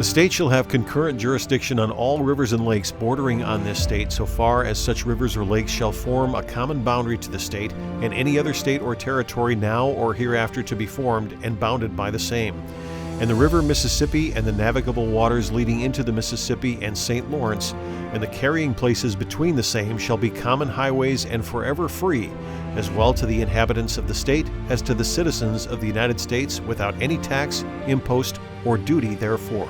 The state shall have concurrent jurisdiction on all rivers and lakes bordering on this state so far as such rivers or lakes shall form a common boundary to the state and any other state or territory now or hereafter to be formed and bounded by the same. And the river Mississippi and the navigable waters leading into the Mississippi and St. Lawrence and the carrying places between the same shall be common highways and forever free, as well to the inhabitants of the state as to the citizens of the United States without any tax, impost, or duty therefor.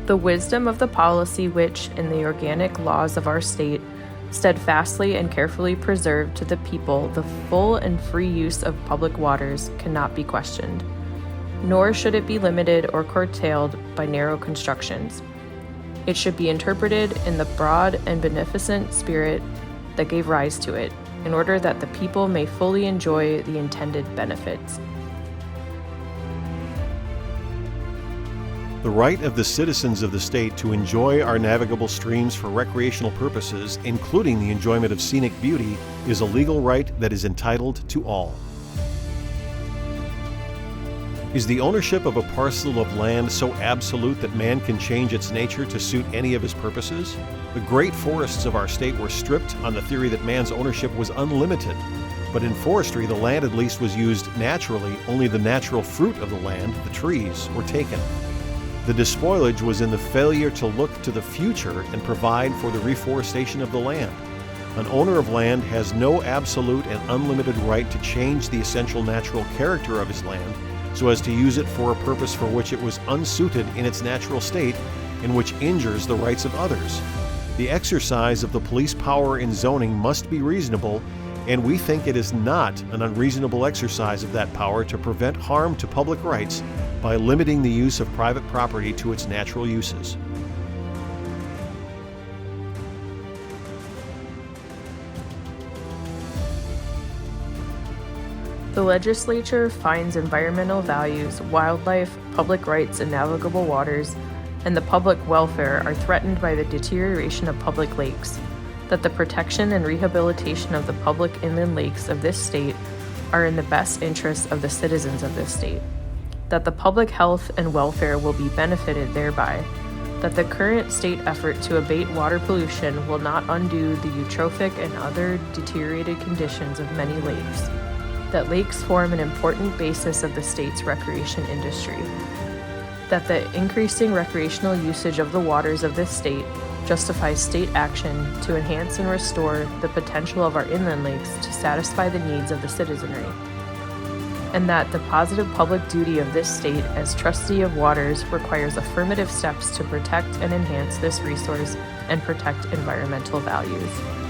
The wisdom of the policy which, in the organic laws of our state, steadfastly and carefully preserved to the people the full and free use of public waters cannot be questioned, nor should it be limited or curtailed by narrow constructions. It should be interpreted in the broad and beneficent spirit that gave rise to it, in order that the people may fully enjoy the intended benefits. The right of the citizens of the state to enjoy our navigable streams for recreational purposes, including the enjoyment of scenic beauty, is a legal right that is entitled to all. Is the ownership of a parcel of land so absolute that man can change its nature to suit any of his purposes? The great forests of our state were stripped on the theory that man's ownership was unlimited. But in forestry, the land at least was used naturally. Only the natural fruit of the land, the trees, were taken. The despoilage was in the failure to look to the future and provide for the reforestation of the land. An owner of land has no absolute and unlimited right to change the essential natural character of his land so as to use it for a purpose for which it was unsuited in its natural state and which injures the rights of others. The exercise of the police power in zoning must be reasonable, and we think it is not an unreasonable exercise of that power to prevent harm to public rights by limiting the use of private property to its natural uses. The legislature finds environmental values, wildlife, public rights and navigable waters, and the public welfare are threatened by the deterioration of public lakes, that the protection and rehabilitation of the public inland lakes of this state are in the best interest of the citizens of this state, that the public health and welfare will be benefited thereby, that the current state effort to abate water pollution will not undo the eutrophic and other deteriorated conditions of many lakes, that lakes form an important basis of the state's recreation industry, that the increasing recreational usage of the waters of this state justifies state action to enhance and restore the potential of our inland lakes to satisfy the needs of the citizenry, and that the positive public duty of this state as trustee of waters requires affirmative steps to protect and enhance this resource and protect environmental values.